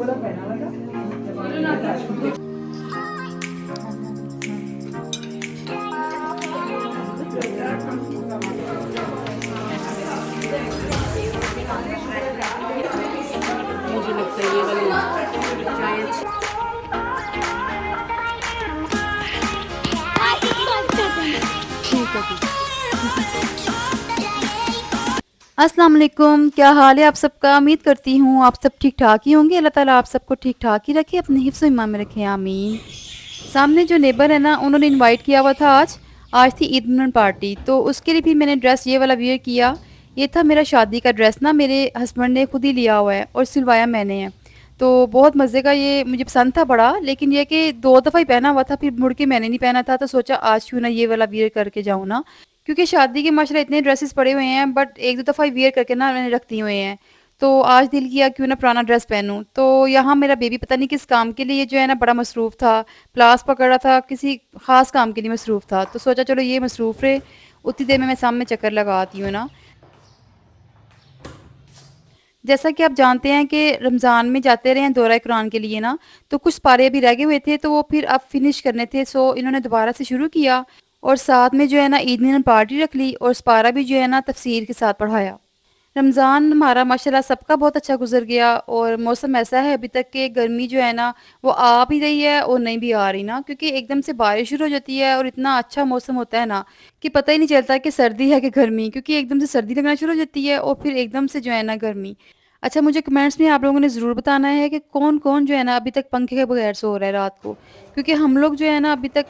मुझे लगता है ये वाली चाय ठीक है। अस्सलाम वालेकुम, क्या हाल है आप सबका। उम्मीद करती हूँ आप सब ठीक ठाक ही होंगे। अल्लाह ताला आप सबको ठीक ठाक ही रखे, अपने हिफ्ज़ ईमान में रखें, आमीन। सामने जो नेबर है ना, उन्होंने इनवाइट किया हुआ था आज। आज थी ईद मिलन पार्टी, तो उसके लिए भी मैंने ड्रेस ये वाला वियर किया। ये था मेरा शादी का ड्रेस ना, मेरे हस्बैंड ने खुद ही लिया हुआ है और सिलवाया मैंने है। तो बहुत मज़े का, ये मुझे पसंद था बड़ा, लेकिन ये कि 2 दफ़ा ही पहना हुआ था, फिर मुड़ के मैंने नहीं पहना था, तो सोचा आज क्यों ना ये वाला वियर करके जाऊँ ना। क्योंकि शादी के माशाल्लाह इतने ड्रेसेस पड़े हुए हैं, बट 1-2 दफ़ा ही वियर करके ना मैंने रख दिए हुए हैं। तो आज दिल किया क्यों ना पुराना ड्रेस पहनूँ। तो यहाँ मेरा बेबी पता नहीं किस काम के लिए जो है ना बड़ा मसरूफ़ था, क्लास पकड़ा था, किसी ख़ास काम के लिए मसरूफ़ था। तो सोचा चलो ये मसरूफ़ रहे, उतनी देर में मैं सामने चक्कर लगा आती हूँ ना। जैसा कि आप जानते हैं कि रमज़ान में जाते रहे हैं दौरा कुरान के लिए ना, तो कुछ पारे अभी रह गए हुए थे, तो वो फिर अब फ़िनिश करने थे, सो इन्होंने दोबारा से शुरू किया और साथ में जो है ना ईद मिलन पार्टी रख ली और पारा भी जो है ना तफसीर के साथ पढ़ाया। रमज़ान हमारा माशाल्लाह सबका बहुत अच्छा गुज़र गया और मौसम ऐसा है अभी तक कि गर्मी जो है ना वो आ भी रही है और नहीं भी आ रही ना, क्योंकि एकदम से बारिश शुरू हो जाती है और इतना अच्छा मौसम होता है ना कि पता ही नहीं चलता कि सर्दी है कि गर्मी, क्योंकि एकदम से सर्दी लगना शुरू हो जाती है और फिर एकदम से जो है ना गर्मी। अच्छा, मुझे कमेंट्स में आप लोगों ने ज़रूर बताना है कि कौन-कौन जो है ना अभी तक पंखे के बगैर सो रहा है रात को, क्योंकि हम लोग जो है ना अभी तक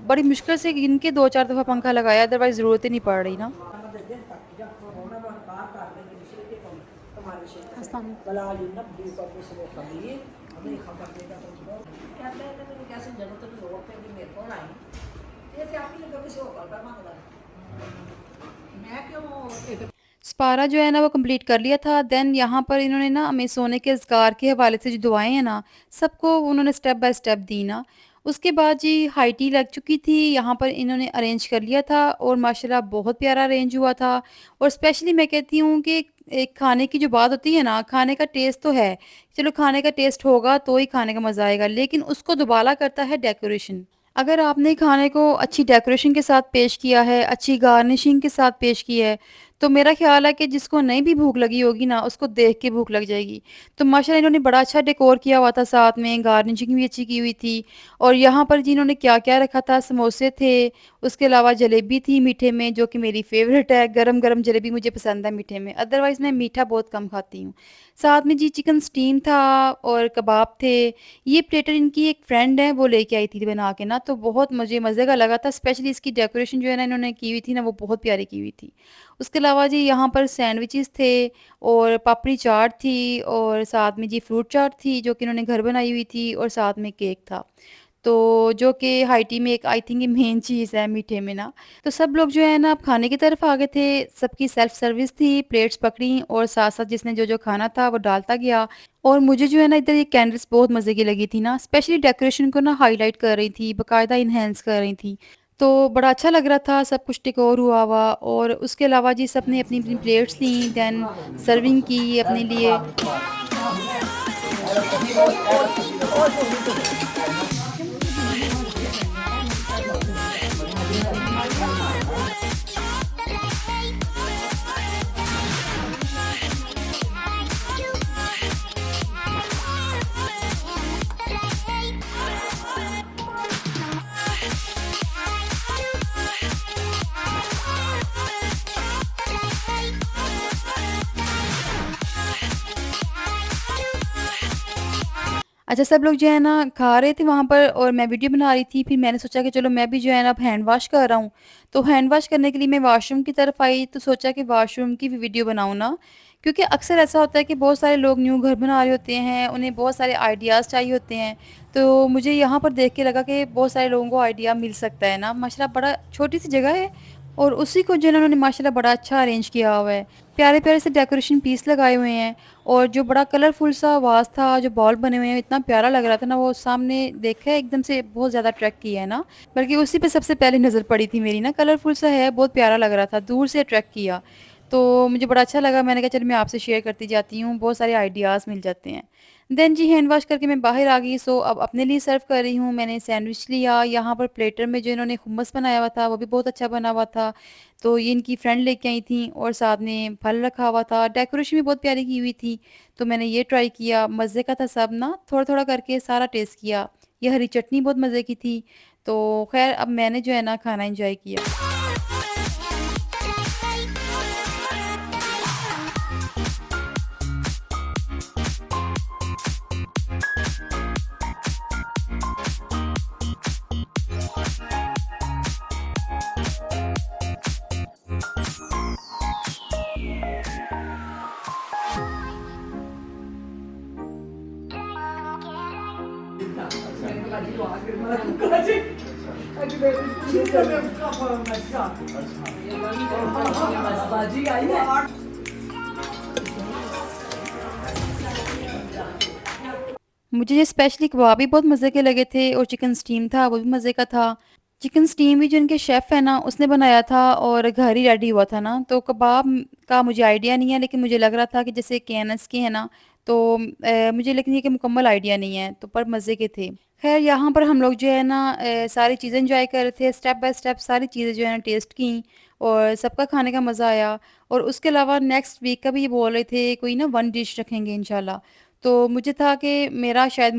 बड़ी मुश्किल से गिन के 2-4 दफ़ा पंखा लगाया, अदरवाइज़ ज़रूरत ही नहीं पड़ रही ना। अस्सलाम स्पारा जो है ना वो कंप्लीट कर लिया था। देन यहाँ पर इन्होंने ना हमें सोने के अज़कार के हवाले से जो दुआएँ हैं ना, सबको उन्होंने स्टेप बाय स्टेप दी ना। उसके बाद जी हाई टी लग चुकी थी, यहाँ पर इन्होंने अरेंज कर लिया था और माशाल्लाह बहुत प्यारा अरेंज हुआ था। और स्पेशली मैं कहती हूँ कि एक खाने की जो बात होती है ना, खाने का टेस्ट तो है, चलो खाने का टेस्ट होगा तो ही खाने का मज़ा आएगा, लेकिन उसको दुबाला करता है डेकोरेशन। अगर आपने खाने को अच्छी डेकोरेशन के साथ पेश किया है, अच्छी गार्निशिंग के साथ पेश किया है, तो मेरा ख़्याल है कि जिसको नहीं भी भूख लगी होगी ना, उसको देख के भूख लग जाएगी। तो माशाल्लाह इन्होंने बड़ा अच्छा डेकोर किया हुआ था, साथ में गार्निशिंग भी अच्छी की हुई थी। और यहाँ पर जी इन्होंने क्या-क्या रखा था, समोसे थे, उसके अलावा जलेबी थी मीठे में, जो कि मेरी फ़ेवरेट है। गरम-गरम जलेबी मुझे पसंद है मीठे में, अदरवाइज़ मैं मीठा बहुत कम खाती हूँ। साथ में जी चिकन स्टीम था और कबाब थे। ये प्लेटर इनकी एक फ्रेंड है, वो लेके आई थी बना के ना, तो बहुत मुझे मज़े का लगा था। स्पेशली इसकी डेकोरेशन जो है ना इन्होंने की हुई थी ना, वो बहुत प्यारी की हुई थी। उसके अलावा जी यहाँ पर सैंडविचेस थे और पापड़ी चाट थी और साथ में जी फ्रूट चाट थी, जो कि इन्होंने घर बनाई हुई थी, और साथ में केक था। तो जो कि हाई टी में एक आई थिंक ये मेन चीज़ है मीठे में ना। तो सब लोग जो है ना अब खाने की तरफ आ गए थे, सबकी सेल्फ सर्विस थी, प्लेट्स पकड़ी और साथ-साथ जिसने जो-जो खाना था वो डालता गया। और मुझे जो है ना इधर ये कैंडल्स बहुत मज़े की लगी थी ना, स्पेशली डेकोरेशन को ना हाइलाइट कर रही थी, बाकायदा एनहांस कर रही थी। तो बड़ा अच्छा लग रहा था, सब कुछ डेकोर हुआ हुआ। और उसके अलावा जी सबने अपनी-अपनी प्लेट्स लीं, देन सर्विंग की अपने लिए। अच्छा, सब लोग जो है ना खा रहे थे वहाँ पर और मैं वीडियो बना रही थी। फिर मैंने सोचा कि चलो मैं भी जो है ना अब हैंड वॉश कर रहा हूँ। तो हैंड वॉश करने के लिए मैं वॉशरूम की तरफ आई, तो सोचा कि वॉशरूम की भी वीडियो बनाऊँ ना। क्योंकि अक्सर ऐसा होता है कि बहुत सारे लोग न्यू घर बना रहे होते हैं, उन्हें बहुत सारे आइडियाज़ चाहिए होते हैं। तो मुझे यहाँ पर देख के लगा कि बहुत सारे लोगों को आइडिया मिल सकता है ना। माशाल्लाह बड़ा छोटी-सी जगह है और उसी को जो है ना उन्होंने माशाल्लाह बड़ा अच्छा अरेंज किया हुआ है। प्यारे-प्यारे से डेकोरेशन पीस लगाए हुए हैं और जो बड़ा कलरफुल सा वाज़ था, जो बॉल बने हुए हैं, इतना प्यारा लग रहा था ना, वो सामने देखा है एकदम से बहुत ज़्यादा अट्रैक्ट किया है ना, बल्कि उसी पे सबसे पहले नज़र पड़ी थी मेरी ना, कलरफुल सा है, बहुत प्यारा लग रहा था, दूर से अट्रैक्ट किया। तो मुझे बड़ा अच्छा लगा, मैंने कहा चलो मैं आपसे शेयर करती जाती हूँ, बहुत सारे आइडियाज़ मिल जाते हैं। देन जी हैंड वॉश करके मैं बाहर आ गई, सो अब अपने लिए सर्व कर रही हूँ। मैंने सैंडविच लिया, यहाँ पर प्लेटर में जो इन्होंने हुम्मस बनाया हुआ था वो भी बहुत अच्छा बना हुआ था। तो ये इनकी फ्रेंड लेके आई थी और साथ में फल रखा हुआ था, डेकोरेशन भी बहुत प्यारी की हुई थी। तो मैंने ये ट्राई किया, मज़े का था सब ना, थोड़ा-थोड़ा करके सारा टेस्ट किया। ये हरी चटनी बहुत मज़े की थी। तो ख़ैर अब मैंने जो है ना खाना एन्जॉय किया। मुझे ये स्पेशली कबाब भी बहुत मज़े के लगे थे और चिकन स्टीम था, वो भी मज़े का था। चिकन स्टीम भी जो इनके शेफ़ है ना, उसने बनाया था और घर ही रेडी हुआ था ना, तो कबाब का मुझे आइडिया नहीं है, लेकिन मुझे लग रहा था कि जैसे केएनएस के हैं ना, तो मुझे लेकिन ये कि मुकम्मल आइडिया नहीं है, तो पर मज़े के थे। ख़ैर यहाँ पर हम लोग जो है ना सारी चीज़ें एन्जॉय कर रहे थे, स्टेप बाय स्टेप सारी चीज़ें जो है ना टेस्ट की और सबका खाने का मज़ा आया। और उसके अलावा नेक्स्ट वीक का भी ये बोल रहे थे कोई ना वन डिश रखेंगे इंशाल्लाह। तो मुझे था कि मेरा शायद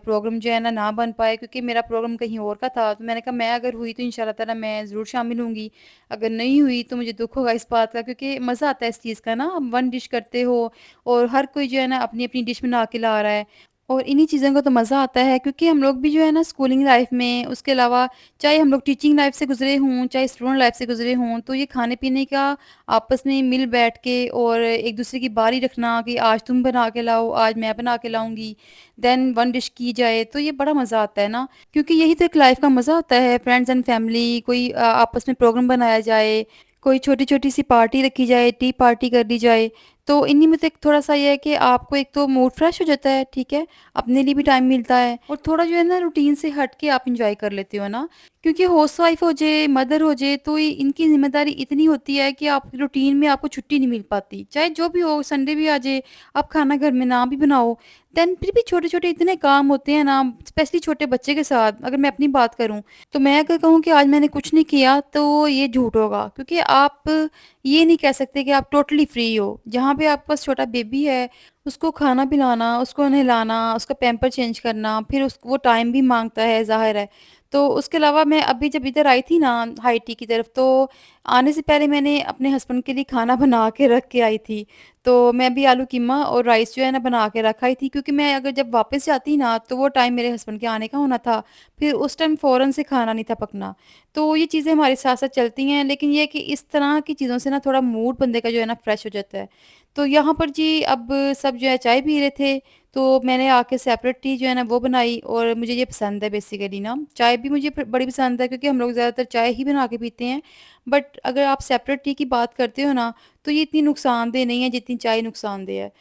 प्रोग्राम जो है ना बन पाए, क्योंकि मेरा प्रोग्राम कहीं और का था। तो मैंने कहा मैं अगर हुई तो इंशाल्लाह ताला मैं ज़रूर शामिल होंगी। अगर नहीं हुई तो मुझे दुःख होगा इस बात का, क्योंकि मज़ा आता है इस चीज़ का ना, आप वन डिश करते हो और हर कोई जो है ना अपनी-अपनी डिश बना के ला रहा है। और इन्हीं चीज़ों का तो मज़ा आता है, क्योंकि हम लोग भी जो है ना स्कूलिंग लाइफ़ में, उसके अलावा चाहे हम लोग टीचिंग लाइफ़ से गुज़रे हों, चाहे स्टूडेंट लाइफ़ से गुज़रे हों, तो ये खाने-पीने का आपस में मिल बैठ के और एक-दूसरे की बारी रखना कि आज तुम बना के लाओ, आज मैं बना के लाऊँगी, देन वन डिश की जाए, तो ये बड़ा मज़ा आता है ना। क्योंकि यही तो एक लाइफ़ का मज़ा होता है, फ्रेंड्स एंड फैमिली कोई आपस में प्रोग्राम बनाया जाए, कोई छोटी-छोटी सी पार्टी रखी जाए, टी पार्टी कर ली जाए। तो इन्हीं में तो एक थोड़ा-सा ये है कि आपको एक तो मूड फ्रेश हो जाता है, ठीक है? अपने लिए भी टाइम मिलता है और थोड़ा जो है ना रूटीन से हट के आप एन्जॉय कर लेते हो ना। क्योंकि हाउसवाइफ हो जाए, मदर हो जाए, तो ये इनकी ज़िम्मेदारी इतनी होती है कि आप रूटीन में आपको छुट्टी नहीं मिल पाती। चाहे जो भी हो, संडे भी आ जाए, आप खाना घर में ना भी बनाओ, देन फिर भी छोटे-छोटे इतने काम होते हैं ना, स्पेशली छोटे बच्चे के साथ। अगर मैं अपनी बात करूँ, तो मैं अगर कहूँ कि आज मैंने कुछ नहीं किया, तो ये झूठ होगा, क्योंकि आप ये नहीं कह सकते कि आप टोटली फ्री हो। जहाँ पे आपके पास छोटा बेबी है, उसको खाना पिलाना, उसको नहलाना, उसका पैम्पर चेंज करना, फिर उस वो टाइम भी माँगता है, ज़ाहिर है। तो उसके अलावा मैं अभी जब इधर आई थी ना हाईटी की तरफ, तो आने से पहले मैंने अपने हस्बैंड के लिए खाना बना के रख के आई थी। तो मैं भी आलू कीमा और राइस जो है ना बना के रखा ही थी, क्योंकि मैं अगर जब वापस जाती ना, तो वो टाइम मेरे हस्बैंड के आने का होना था। फिर उस टाइम फ़ौरन से खाना नहीं था पकना। तो ये चीज़ें हमारे साथ-साथ चलती हैं, लेकिन ये है कि इस तरह की चीज़ों से ना थोड़ा मूड बंदे का जो है ना फ्रेश हो जाता है। तो यहाँ पर जी अब सब जो है चाय पी रहे थे, तो मैंने आके सेपरेट टी जो है ना वो बनाई और मुझे ये पसंद है बेसिकली ना। चाय भी मुझे बड़ी पसंद है, क्योंकि हम लोग ज़्यादातर चाय ही बना के पीते हैं। बट अगर आप सेपरेट टी की बात करते हो ना, तो ये इतनी नुकसानदेह नहीं है जितनी चाय नुकसानदेह है।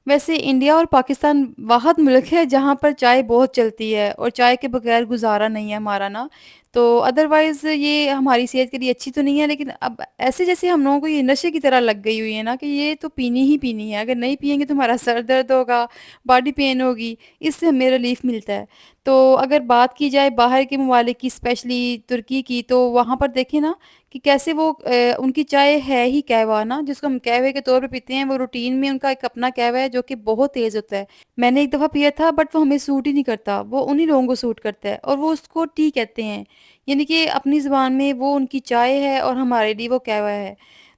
वैसे इंडिया और पाकिस्तान वाहद मुल्क है जहाँ पर चाय बहुत चलती है और चाय के बगैर गुज़ारा नहीं है हमारा ना। तो अदरवाइज़ ये हमारी सेहत के लिए अच्छी तो नहीं है, लेकिन अब ऐसे जैसे हम लोगों को ये नशे की तरह लग गई हुई है ना, कि ये तो पीनी ही पीनी है। अगर नहीं पिएँगे तो हमारा सर दर्द होगा, बॉडी पेन होगी, इससे हमें रिलीफ़ मिलता है। तो अगर बात की जाए बाहर के ममालिक की, स्पेशली तुर्की की, तो वहाँ पर देखें ना कि कैसे वो उनकी चाय है ही कहवा ना, जिसको हम कहवे के तौर पे पीते हैं, वो रूटीन में उनका एक अपना कहवा है जो कि बहुत तेज़ होता है। मैंने एक दफ़ा पिया था, बट वो हमें सूट ही नहीं करता, वो उन्हीं लोगों को सूट करता है और वो उसको टी कहते हैं। यानी कि अपनी ज़ुबान में वो उनकी चाय है और हमारे लिए वो कहवा है।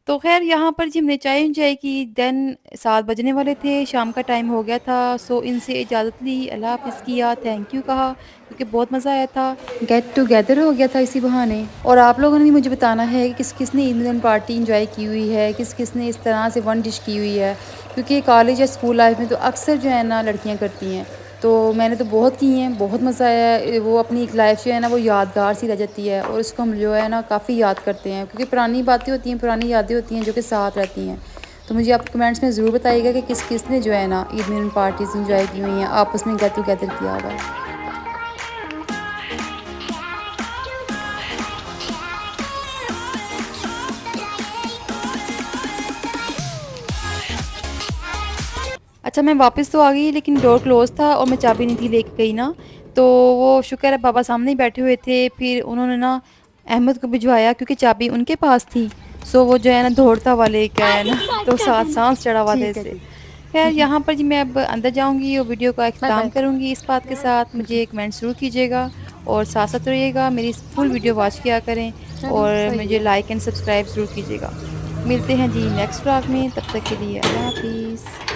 तो ख़ैर यहाँ पर जी हमने चाय एन्जॉय की, देन 7 बजने वाले थे, शाम का टाइम हो गया था, सो इनसे इजाज़त ली, अल्लाह हाफ़िज़ किया, थैंक यू कहा, क्योंकि बहुत मज़ा आया था। गेट टुगेदर हो गया था इसी बहाने। और आप लोगों ने भी मुझे बताना है कि किस-किस ने ईद पार्टी एन्जॉय की हुई है, किस-किस ने इस तरह से वन डिश की हुई है। क्योंकि कॉलेज या स्कूल लाइफ़ में तो अक्सर जो है ना लड़कियाँ करती हैं। तो मैंने तो बहुत की हैं, बहुत मज़ा आया है। वो अपनी एक लाइफ़ जो है ना वो यादगार सी रह जाती है और उसको हम जो है ना काफ़ी याद करते हैं, क्योंकि पुरानी बातें होती हैं, पुरानी यादें होती हैं जो कि साथ रहती हैं। तो मुझे आप कमेंट्स में ज़रूर बताइएगा कि किस-किस ने जो है ना ईद मिलन पार्टीज़ एन्जॉय की हुई हैं, आपस में गेट टुगेदर किया हुआ है। अच्छा मैं वापस तो आ गई लेकिन डोर क्लोज़ था और मैं चाबी नहीं थी लेके गई ना, तो वो शुक्र है पापा सामने ही बैठे हुए थे, फिर उन्होंने ना अहमद को भिजवाया क्योंकि चाबी उनके पास थी। सो वो जो है ना दौड़ता हुआ लेके आया ना तो साथ साँस चढ़ा हुआ था ठीक है इससे। जी। ख़ैर यहाँ पर जी मैं अब अंदर जाऊँगी और वीडियो का बाय इख्तिताम बाय। करूँगी इस बात के साथ। मुझे कमेंट ज़रूर कीजिएगा और साथ-साथ रहिएगा, मेरी फुल वीडियो वॉच किया करें चलो और सही मुझे है। लाइक एंड सब्सक्राइब ज़रूर कीजिएगा। मिलते हैं जी नेक्स्ट व्लॉग में, तब तक के लिए अल्लाह हाफ़िज़।